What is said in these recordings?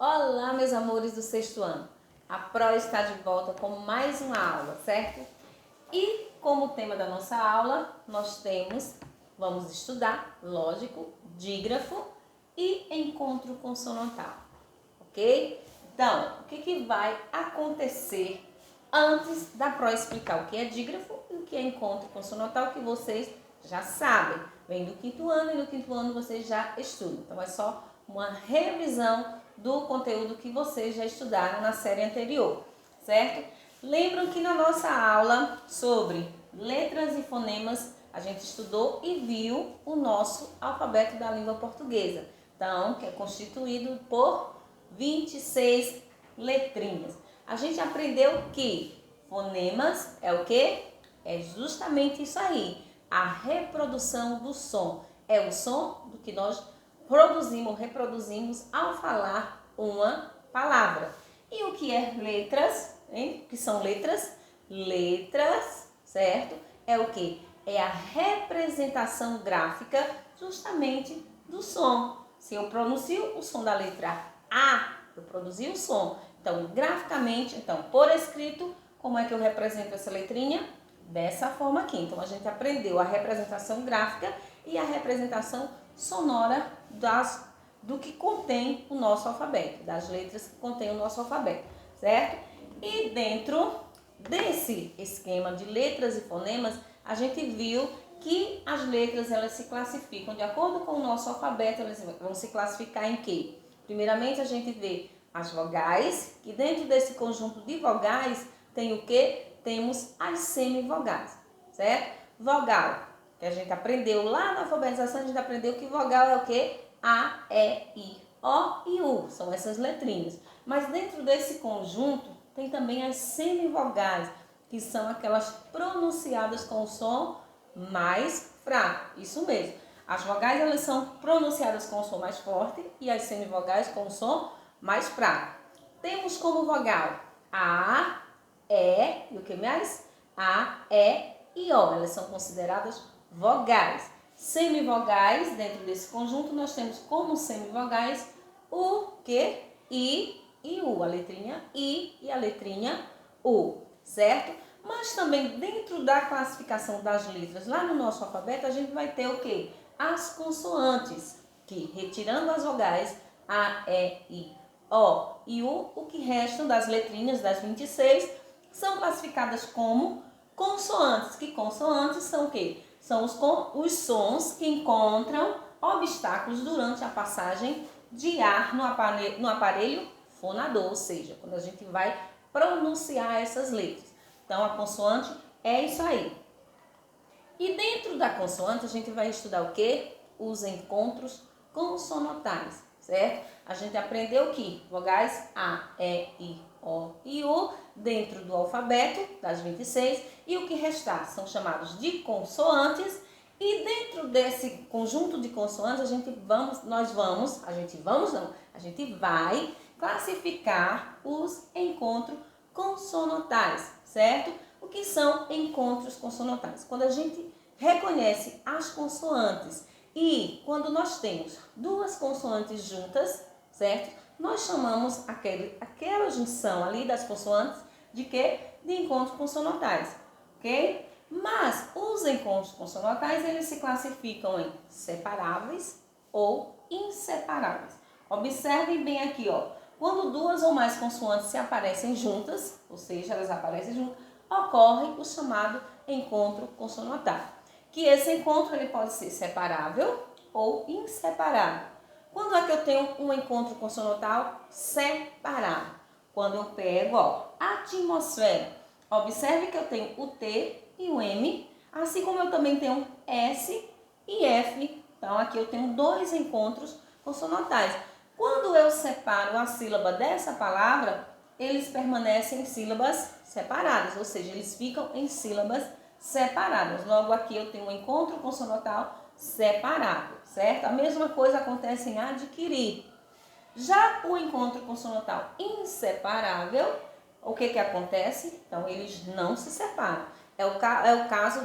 Olá, meus amores do sexto ano. A Pro está de volta com mais uma aula, certo? E como tema da nossa aula, vamos estudar, lógico, dígrafo e encontro consonantal, ok? Então, o que vai acontecer antes da Pro explicar o que é dígrafo e o que é encontro consonantal, que vocês já sabem. Vem do quinto ano e no quinto ano vocês já estudam. Então, é só uma revisão do conteúdo que vocês já estudaram na série anterior, certo? Lembram que na nossa aula sobre letras e fonemas, a gente estudou e viu o nosso alfabeto da língua portuguesa. Então, que é constituído por 26 letrinhas. A gente aprendeu que fonemas é o quê? É justamente isso aí, a reprodução do som. É o som do que nós reproduzimos ao falar uma palavra. E o que é letras, hein? O que são letras? Letras, certo? É o que? É a representação gráfica justamente do som. Se eu pronuncio o som da letra A, eu produzi o som. Então, graficamente, por escrito, como é que eu represento essa letrinha? Dessa forma aqui. Então, a gente aprendeu a representação gráfica e a representação sonora do que contém o nosso alfabeto, das letras que contém o nosso alfabeto, certo? E dentro desse esquema de letras e fonemas, a gente viu que as letras elas se classificam de acordo com o nosso alfabeto, elas vão se classificar em quê? Primeiramente, a gente vê as vogais, que dentro desse conjunto de vogais tem o quê? Temos as semivogais, certo? Vogal, que a gente aprendeu lá na alfabetização, a gente aprendeu que vogal é o quê? A, E, I, O e U, são essas letrinhas. Mas dentro desse conjunto tem também as semivogais, que são aquelas pronunciadas com o som mais fraco, isso mesmo. As vogais elas são pronunciadas com o som mais forte e as semivogais com o som mais fraco. Temos como vogal A, E e o que mais? A, E e O. Elas são consideradas vogais. Semivogais, dentro desse conjunto, nós temos como semivogais o que? I e U. A letrinha I e a letrinha U, certo? Mas também dentro da classificação das letras, lá no nosso alfabeto, a gente vai ter o que? As consoantes, que retirando as vogais A, E, I, O e U, o que restam das letrinhas, das 26, são classificadas como consoantes. Que consoantes são o quê? São os sons que encontram obstáculos durante a passagem de ar no aparelho fonador, ou seja, quando a gente vai pronunciar essas letras. Então, a consoante é isso aí. E dentro da consoante, a gente vai estudar o quê? Os encontros consonantais, certo? A gente aprendeu que vogais A, E, I, O e U dentro do alfabeto das 26 e o que restar são chamados de consoantes. E dentro desse conjunto de consoantes, a gente vai classificar os encontros consonantais, certo? O que são encontros consonantais? Quando a gente reconhece as consoantes e quando nós temos duas consoantes juntas, certo? Nós chamamos aquela junção ali das consoantes de quê? De encontros consonantais, ok? Mas os encontros consonantais, eles se classificam em separáveis ou inseparáveis. Observem bem aqui, ó. Quando duas ou mais consoantes se aparecem juntas, ou seja, elas aparecem juntas, ocorre o chamado encontro consonantal. Que esse encontro ele pode ser separável ou inseparável. Quando é que eu tenho um encontro consonantal separável? Quando eu pego, ó, atmosfera. Observe que eu tenho o T e o M, assim como eu também tenho S e F. Então, aqui eu tenho dois encontros consonantais. Quando eu separo a sílaba dessa palavra, eles permanecem em sílabas separadas, ou seja, eles ficam em sílabas separadas. Logo, aqui eu tenho um encontro consonantal separado, certo? A mesma coisa acontece em adquirir. Já o encontro consonantal inseparável, o que acontece? Então, eles não se separam. É o caso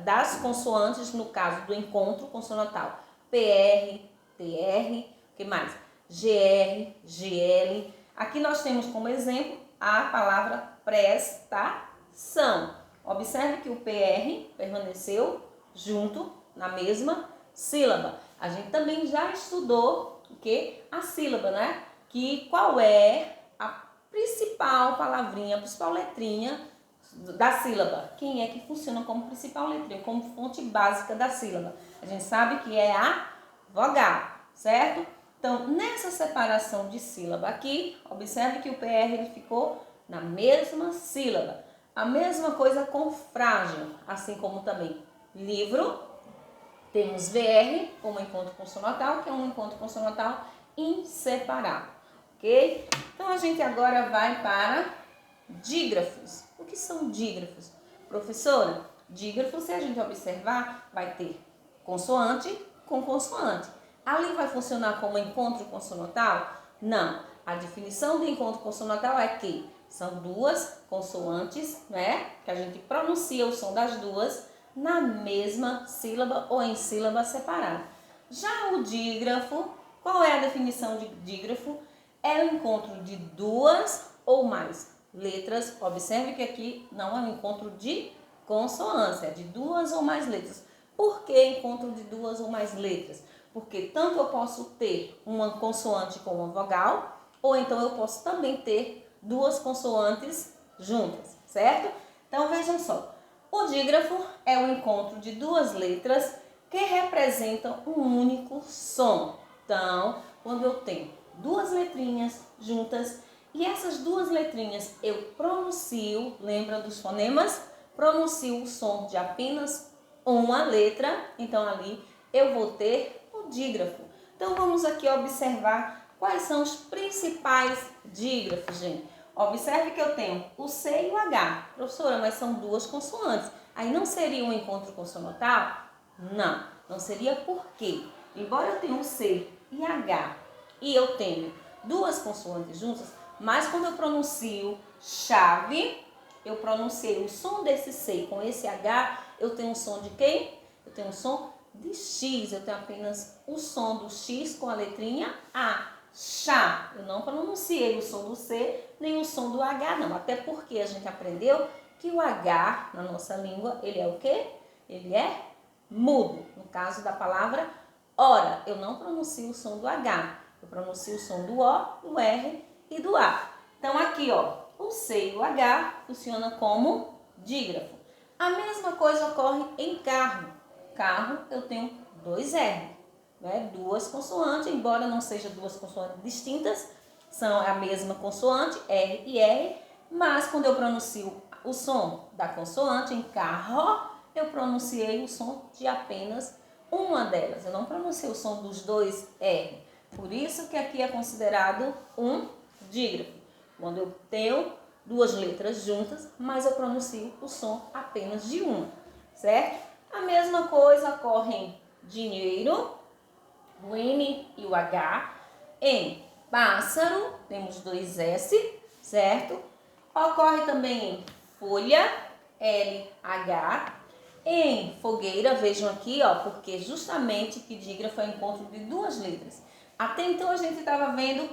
das consoantes, no caso do encontro consonantal. PR, TR, o que mais? GR, GL. Aqui nós temos como exemplo a palavra prestação. Observe que o PR permaneceu junto na mesma sílaba. A gente também já estudou o que? A sílaba, né? Que qual é a principal palavrinha, a principal letrinha da sílaba? Quem é que funciona como principal letrinha, como fonte básica da sílaba? A gente sabe que é a vogal, certo? Então, nessa separação de sílaba aqui, observe que o PR ele ficou na mesma sílaba. A mesma coisa com frágil, assim como também livro. Temos VR como encontro consonantal, que é um encontro consonantal inseparável, ok? Então, a gente agora vai para dígrafos. O que são dígrafos? Professora, dígrafo, se a gente observar, vai ter consoante com consoante. Ali vai funcionar como encontro consonantal? Não. A definição de encontro consonantal é que são duas consoantes, né? Que a gente pronuncia o som das duas na mesma sílaba ou em sílaba separada. Já o dígrafo, qual é a definição de dígrafo? É o encontro de duas ou mais letras. Observe que aqui não é um encontro de consoância, é de duas ou mais letras. Por que encontro de duas ou mais letras? Porque tanto eu posso ter uma consoante com uma vogal, ou então eu posso também ter duas consoantes juntas, certo? Então vejam só, o dígrafo é o encontro de duas letras que representam um único som. Então, quando eu tenho duas letrinhas juntas e essas duas letrinhas eu pronuncio, lembra dos fonemas? Pronuncio o som de apenas uma letra, então ali eu vou ter o dígrafo. Então vamos aqui observar quais são os principais dígrafos, gente. Observe que eu tenho o C e o H. Professora, mas são duas consoantes. Aí não seria um encontro consonantal? Não, não seria porque, embora eu tenha o C e H e eu tenho duas consoantes juntas, mas quando eu pronuncio chave, eu pronunciei o som desse C com esse H, eu tenho um som de quem? Eu tenho um som de X, eu tenho apenas o som do X com a letrinha A. Chá, eu não pronunciei o som do C, nem o som do H, não. Até porque a gente aprendeu que o H, na nossa língua, ele é o quê? Ele é mudo. No caso da palavra hora, eu não pronuncio o som do H. Eu pronuncio o som do O, do R e do A. Então, aqui, ó, o C e o H funciona como dígrafo. A mesma coisa ocorre em carro. Carro, eu tenho dois R. Né? Duas consoantes, embora não sejam duas consoantes distintas, são a mesma consoante, R e R, mas quando eu pronuncio o som da consoante em carro, eu pronunciei o som de apenas uma delas. Eu não pronunciei o som dos dois R. Por isso que aqui é considerado um dígrafo. Quando eu tenho duas letras juntas, mas eu pronuncio o som apenas de uma, certo? A mesma coisa ocorre em dinheiro, o N e o H. Em pássaro, temos dois S, certo? Ocorre também em folha, LH. Em fogueira, vejam aqui, ó, porque justamente que dígrafo é o encontro de duas letras. Até então a gente estava vendo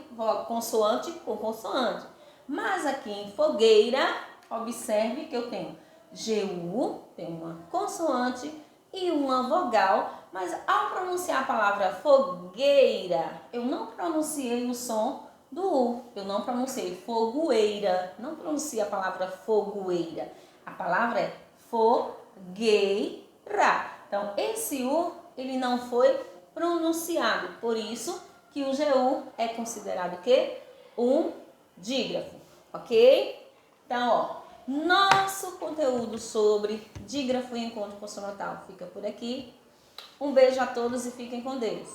consoante com consoante. Mas aqui em fogueira, observe que eu tenho GU, tem uma consoante e uma vogal, mas ao pronunciar a palavra fogueira, eu não pronunciei o som do U, eu não pronunciei fogueira, não pronunciei a palavra fogueira, a palavra é fogueira. Então, esse U, ele não foi pronunciado, por isso que o GU é considerado o quê? Um dígrafo, ok? Então, ó, nosso conteúdo sobre dígrafo e encontro consonantal fica por aqui. Um beijo a todos e fiquem com Deus.